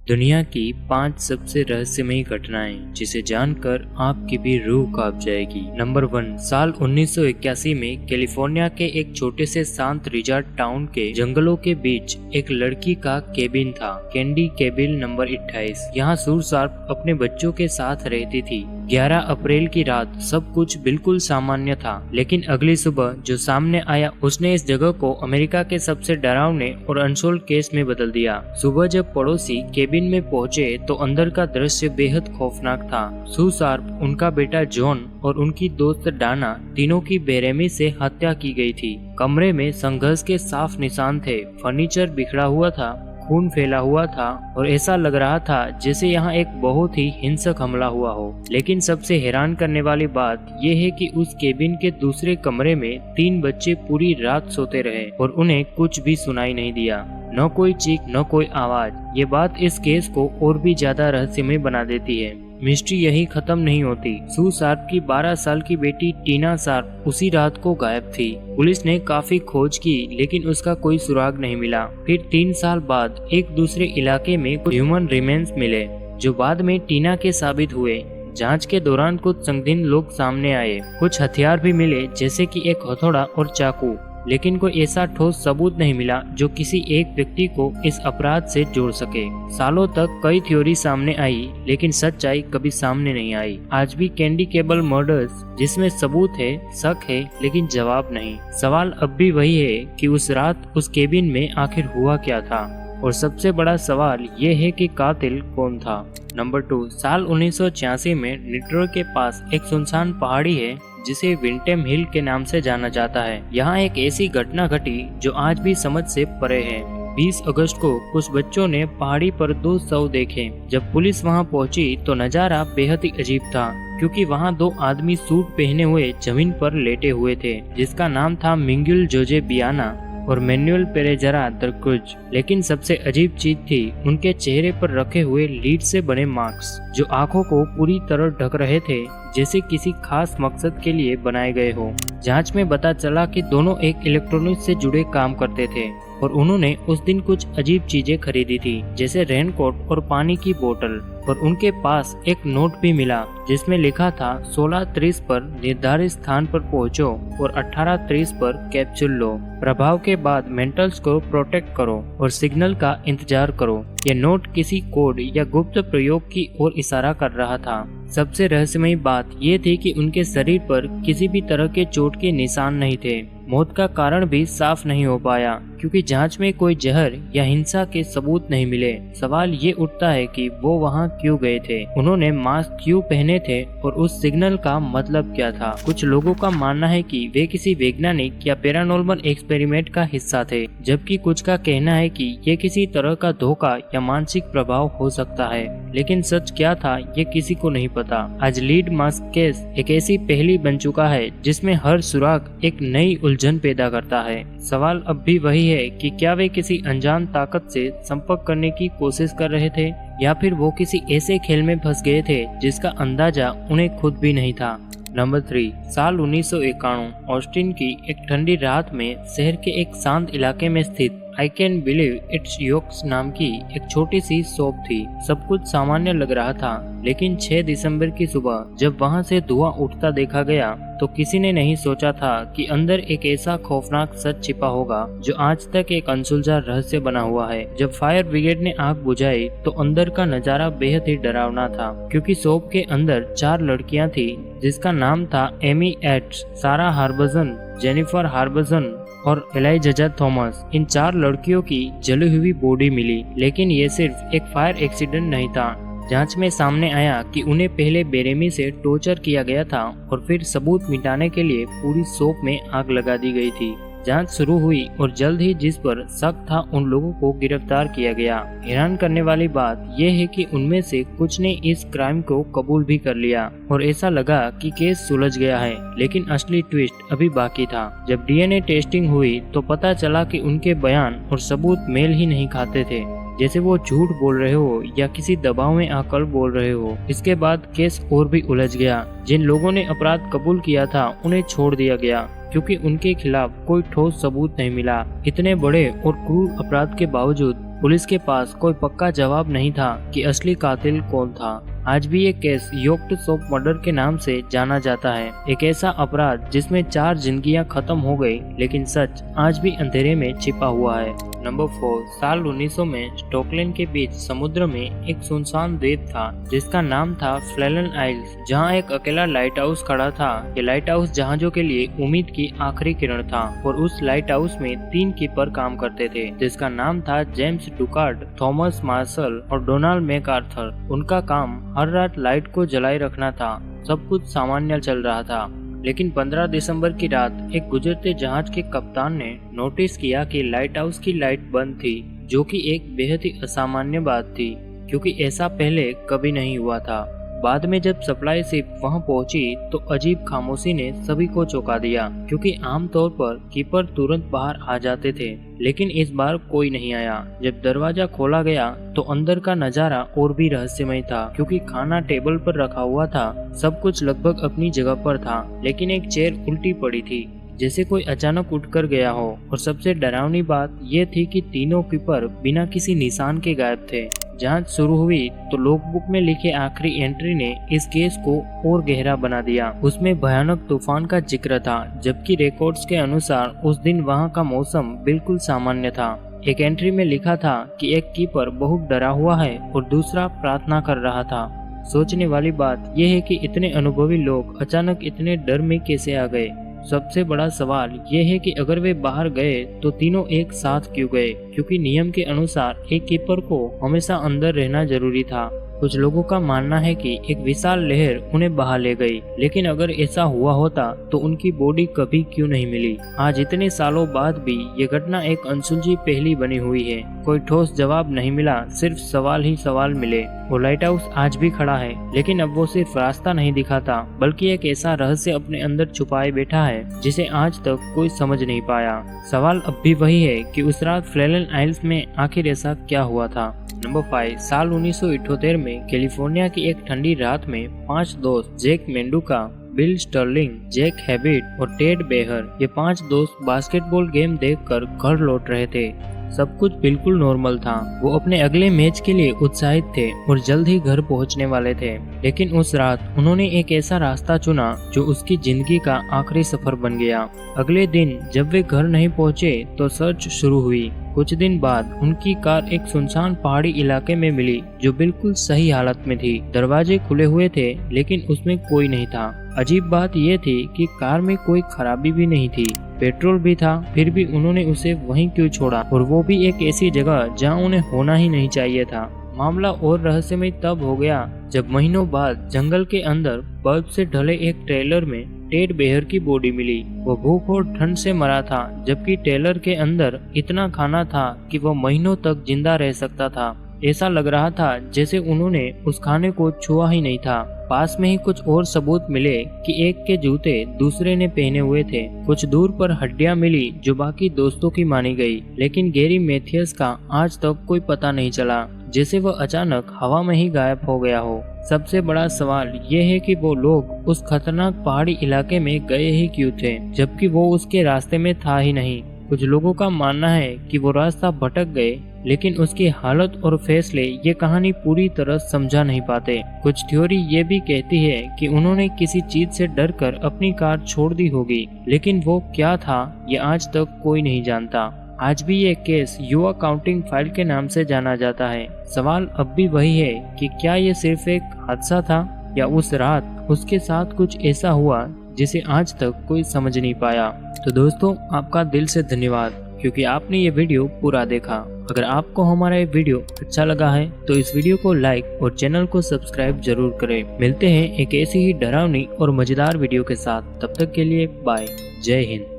दुनिया की 5 सबसे रहस्यमयी घटनाएं जिसे जानकर आपकी भी रूह कांप जाएगी। नंबर 1, साल 1981 में कैलिफोर्निया के एक छोटे से शांत रिजॉर्ट टाउन के जंगलों के बीच एक लड़की का केबिन था, कैंडी केबिन नंबर 28। यहाँ सूर शार्प अपने बच्चों के साथ रहती थी। 11 अप्रैल की रात सब कुछ बिल्कुल सामान्य था, लेकिन अगली सुबह जो सामने आया उसने इस जगह को अमेरिका के सबसे डरावने और अनसोल्ड केस में बदल दिया। सुबह जब पड़ोसी केबिन में पहुंचे तो अंदर का दृश्य बेहद खौफनाक था। सू शार्प, उनका बेटा जॉन और उनकी दोस्त डाना, तीनों की बेरहमी से हत्या की गई थी। कमरे में संघर्ष के साफ निशान थे, फर्नीचर बिखरा हुआ था, खून फैला हुआ था और ऐसा लग रहा था जैसे यहाँ एक बहुत ही हिंसक हमला हुआ हो। लेकिन सबसे हैरान करने वाली बात यह है कि उस केबिन के दूसरे कमरे में 3 बच्चे पूरी रात सोते रहे और उन्हें कुछ भी सुनाई नहीं दिया, न कोई चीख न कोई आवाज। ये बात इस केस को और भी ज्यादा रहस्यमय बना देती है। मिस्ट्री यही खत्म नहीं होती। सू शार्प की 12 साल की बेटी टीना शार्प उसी रात को गायब थी। पुलिस ने काफी खोज की लेकिन उसका कोई सुराग नहीं मिला। फिर 3 साल बाद एक दूसरे इलाके में कुछ ह्यूमन रिमेन्स मिले जो बाद में टीना के साबित हुए। जांच के दौरान कुछ संदिग्ध लोग सामने आए। कुछ हथियार भी मिले जैसे कि एक हथौड़ा और चाकू, लेकिन कोई ऐसा ठोस सबूत नहीं मिला जो किसी एक व्यक्ति को इस अपराध से जोड़ सके। सालों तक कई थ्योरी सामने आई लेकिन सच्चाई कभी सामने नहीं आई। आज भी कैंडी केबल मर्डर्स जिसमें सबूत है, शक है, लेकिन जवाब नहीं। सवाल अब भी वही है कि उस रात उस केबिन में आखिर हुआ क्या था, और सबसे बड़ा सवाल ये है कि कातिल कौन था। नंबर 2, साल 1986 में निट्रो के पास एक सुनसान पहाड़ी है जिसे विंटेम हिल के नाम से जाना जाता है। यहाँ एक ऐसी घटना घटी जो आज भी समझ से परे है। 20 अगस्त को कुछ बच्चों ने पहाड़ी पर 2 शव देखे। जब पुलिस वहाँ पहुँची तो नजारा बेहद ही अजीब था, क्योंकि वहाँ 2 आदमी सूट पहने हुए जमीन पर लेटे हुए थे, जिसका नाम था मिंगुल जोजे बियाना और मैनुअल पेरेजरा दरकुज। लेकिन सबसे अजीब चीज थी उनके चेहरे पर रखे हुए लीड से बने मार्क्स, जो आंखों को पूरी तरह ढक रहे थे, जैसे किसी खास मकसद के लिए बनाए गए हो। जांच में पता चला कि दोनों एक इलेक्ट्रॉनिक्स से जुड़े काम करते थे और उन्होंने उस दिन कुछ अजीब चीजें खरीदी थी, जैसे रेनकोट और पानी की बोतल। और उनके पास एक नोट भी मिला जिसमें लिखा था 16:30 पर निर्धारित स्थान पर पहुंचो और 18:30 पर कैप्सूल लो। प्रभाव के बाद मेंटल्स को प्रोटेक्ट करो और सिग्नल का इंतजार करो। यह नोट किसी कोड या गुप्त प्रयोग की ओर इशारा कर रहा था। सबसे रहस्यमयी बात यह थी कि उनके शरीर पर किसी भी तरह के चोट के निशान नहीं थे। मौत का कारण भी साफ नहीं हो पाया क्योंकि जांच में कोई जहर या हिंसा के सबूत नहीं मिले। सवाल ये उठता है कि वो वहाँ क्यों गए थे, उन्होंने मास्क क्यों पहने थे और उस सिग्नल का मतलब क्या था। कुछ लोगों का मानना है कि वे किसी वैज्ञानिक या पैरानॉर्मल एक्सपेरिमेंट का हिस्सा थे, जबकि कुछ का कहना है कि ये किसी तरह का धोखा या मानसिक प्रभाव हो सकता है। लेकिन सच क्या था ये किसी को नहीं पता। आज लीड मास्क केस एक ऐसी पहेली बन चुका है जिसमें हर सुराग एक नई उलझन पैदा करता है। सवाल अब भी वही है कि क्या वे किसी अनजान ताकत से संपर्क करने की कोशिश कर रहे थे या फिर वो किसी ऐसे खेल में फंस गए थे जिसका अंदाजा उन्हें खुद भी नहीं था। नंबर 3, साल 1991 ऑस्टिन की एक ठंडी रात में शहर के एक शांत इलाके में स्थित I can believe it's yolks नाम की एक छोटी सी शॉप थी। सब कुछ सामान्य लग रहा था, लेकिन 6 दिसंबर की सुबह जब वहां से धुआं उठता देखा गया तो किसी ने नहीं सोचा था कि अंदर एक ऐसा खौफनाक सच छिपा होगा जो आज तक एक अनसुलझा रहस्य बना हुआ है। जब फायर ब्रिगेड ने आग बुझाई तो अंदर का नजारा बेहद ही डरावना था, क्योंकि शॉप के अंदर 4 लड़कियां थी जिसका नाम था एमी एट्स, सारा हार्बजन, जेनिफर हार्बजन और एलाइजा थॉमस। इन 4 लड़कियों की जली हुई बॉडी मिली, लेकिन ये सिर्फ एक फायर एक्सीडेंट नहीं था। जांच में सामने आया कि उन्हें पहले बेरहमी से टॉर्चर किया गया था और फिर सबूत मिटाने के लिए पूरी शॉप में आग लगा दी गई थी। जांच शुरू हुई और जल्द ही जिस पर शक था उन लोगों को गिरफ्तार किया गया। हैरान करने वाली बात यह है कि उनमें से कुछ ने इस क्राइम को कबूल भी कर लिया और ऐसा लगा कि केस सुलझ गया है, लेकिन असली ट्विस्ट अभी बाकी था। जब डीएनए टेस्टिंग हुई तो पता चला कि उनके बयान और सबूत मेल ही नहीं खाते थे, जैसे वो झूठ बोल रहे हो या किसी दबाव में आकर बोल रहे हो। इसके बाद केस और भी उलझ गया। जिन लोगों ने अपराध कबूल किया था उन्हें छोड़ दिया गया क्योंकि उनके खिलाफ कोई ठोस सबूत नहीं मिला। इतने बड़े और क्रूर अपराध के बावजूद पुलिस के पास कोई पक्का जवाब नहीं था कि असली कातिल कौन था। आज भी ये केस योक्ट सोप मर्डर के नाम से जाना जाता है, एक ऐसा अपराध जिसमें 4 जिंदगियां खत्म हो गई, लेकिन सच आज भी अंधेरे में छिपा हुआ है। नंबर 4, साल 1900 में स्टॉकलैंड के बीच समुद्र में एक सुनसान द्वीप था जिसका नाम था फ्लेलन आइल्स, जहां एक अकेला लाइट हाउस खड़ा था। ये लाइट हाउस जहाजों के लिए उम्मीद की आखिरी किरण था और उस लाइट हाउस में 3 कीपर काम करते थे जिसका नाम था जेम्स डुकार्ड, थॉमस मार्शल और डोनाल्ड मैकआर्थर। उनका काम हर रात लाइट को जलाए रखना था। सब कुछ सामान्य चल रहा था, लेकिन 15 दिसंबर की रात एक गुजरते जहाज के कप्तान ने नोटिस किया कि लाइट हाउस की लाइट बंद थी, जो कि एक बेहद ही असामान्य बात थी क्योंकि ऐसा पहले कभी नहीं हुआ था। बाद में जब सप्लाई शिप वहां पहुंची तो अजीब खामोशी ने सभी को चौंका दिया क्योंकि आमतौर पर कीपर तुरंत बाहर आ जाते थे, लेकिन इस बार कोई नहीं आया। जब दरवाजा खोला गया तो अंदर का नजारा और भी रहस्यमय था क्योंकि खाना टेबल पर रखा हुआ था, सब कुछ लगभग अपनी जगह पर था, लेकिन एक चेयर उल्टी पड़ी थी जैसे कोई अचानक उठकर गया हो। और सबसे डरावनी बात यह थी कि तीनों कीपर बिना किसी निशान के गायब थे। जांच शुरू हुई तो लॉगबुक में लिखे आखिरी एंट्री ने इस केस को और गहरा बना दिया। उसमें भयानक तूफान का जिक्र था, जबकि रिकॉर्ड्स के अनुसार उस दिन वहां का मौसम बिल्कुल सामान्य था। एक एंट्री में लिखा था कि एक कीपर बहुत डरा हुआ है और दूसरा प्रार्थना कर रहा था। सोचने वाली बात यह है कि इतने अनुभवी लोग अचानक इतने डर में कैसे आ गए। सबसे बड़ा सवाल यह है कि अगर वे बाहर गए तो तीनों एक साथ क्यों गए, क्योंकि नियम के अनुसार एक कीपर को हमेशा अंदर रहना जरूरी था। कुछ लोगों का मानना है कि एक विशाल लहर उन्हें बहा ले गई, लेकिन अगर ऐसा हुआ होता तो उनकी बॉडी कभी क्यों नहीं मिली। आज इतने सालों बाद भी ये घटना एक अनसुलझी पहेली बनी हुई है। कोई ठोस जवाब नहीं मिला, सिर्फ सवाल ही सवाल मिले। वो लाइट हाउस आज भी खड़ा है, लेकिन अब वो सिर्फ रास्ता नहीं दिखाता, बल्कि एक ऐसा रहस्य अपने अंदर छुपाए बैठा है जिसे आज तक कोई समझ नहीं पाया। सवाल अब भी वही है कि उस रात फ्लेलन आइल्स में आखिर ऐसा क्या हुआ था। नंबर 5, साल 1978 में कैलिफोर्निया की एक ठंडी रात में 5 दोस्त Jack Menduca, Bill Sterling, Jack Habit और टेड बेहर, ये 5 दोस्त बास्केटबॉल गेम देखकर घर लौट रहे थे। सब कुछ बिल्कुल नॉर्मल था। वो अपने अगले मैच के लिए उत्साहित थे और जल्द ही घर पहुंचने वाले थे, लेकिन उस रात उन्होंने एक ऐसा रास्ता चुना जो उसकी जिंदगी का आखिरी सफर बन गया। अगले दिन जब वे घर नहीं पहुंचे तो सर्च शुरू हुई। कुछ दिन बाद उनकी कार एक सुनसान पहाड़ी इलाके में मिली जो बिल्कुल सही हालत में थी। दरवाजे खुले हुए थे, लेकिन उसमें कोई नहीं था। अजीब बात यह थी कि कार में कोई खराबी भी नहीं थी, पेट्रोल भी था, फिर भी उन्होंने उसे वहीं क्यों छोड़ा, और वो भी एक ऐसी जगह जहां उन्हें होना ही नहीं चाहिए था। मामला और रहस्यमय तब हो गया जब महीनों बाद जंगल के अंदर बर्फ से ढले एक ट्रेलर में टेड बेहर की बॉडी मिली। वो भूख और ठंड से मरा था, जबकि ट्रेलर के अंदर इतना खाना था कि वो महीनों तक जिंदा रह सकता था। ऐसा लग रहा था जैसे उन्होंने उस खाने को छुआ ही नहीं था। पास में ही कुछ और सबूत मिले कि एक के जूते दूसरे ने पहने हुए थे। कुछ दूर पर हड्डियां मिली जो बाकी दोस्तों की मानी गई, लेकिन गैरी मैथियस का आज तक कोई पता नहीं चला, जैसे वह अचानक हवा में ही गायब हो गया हो। सबसे बड़ा सवाल यह है कि वो लोग उस खतरनाक पहाड़ी इलाके में गए ही क्यों थे, जबकि वो उसके रास्ते में था ही नहीं। कुछ लोगों का मानना है कि वो रास्ता भटक गए, लेकिन उसकी हालत और फैसले ये कहानी पूरी तरह समझा नहीं पाते। कुछ थ्योरी ये भी कहती है कि उन्होंने किसी चीज से डरकर अपनी कार छोड़ दी होगी, लेकिन वो क्या था ये आज तक कोई नहीं जानता। आज भी ये केस युवा काउंटिंग फाइल के नाम से जाना जाता है। सवाल अब भी वही है कि क्या ये सिर्फ एक हादसा था या उस रात उसके साथ कुछ ऐसा हुआ जिसे आज तक कोई समझ नहीं पाया। तो दोस्तों, आपका दिल से धन्यवाद क्योंकि आपने ये वीडियो पूरा देखा। अगर आपको हमारा ये वीडियो अच्छा लगा है तो इस वीडियो को लाइक और चैनल को सब्सक्राइब जरूर करें। मिलते हैं एक ऐसी ही डरावनी और मजेदार वीडियो के साथ। तब तक के लिए बाय। जय हिंद।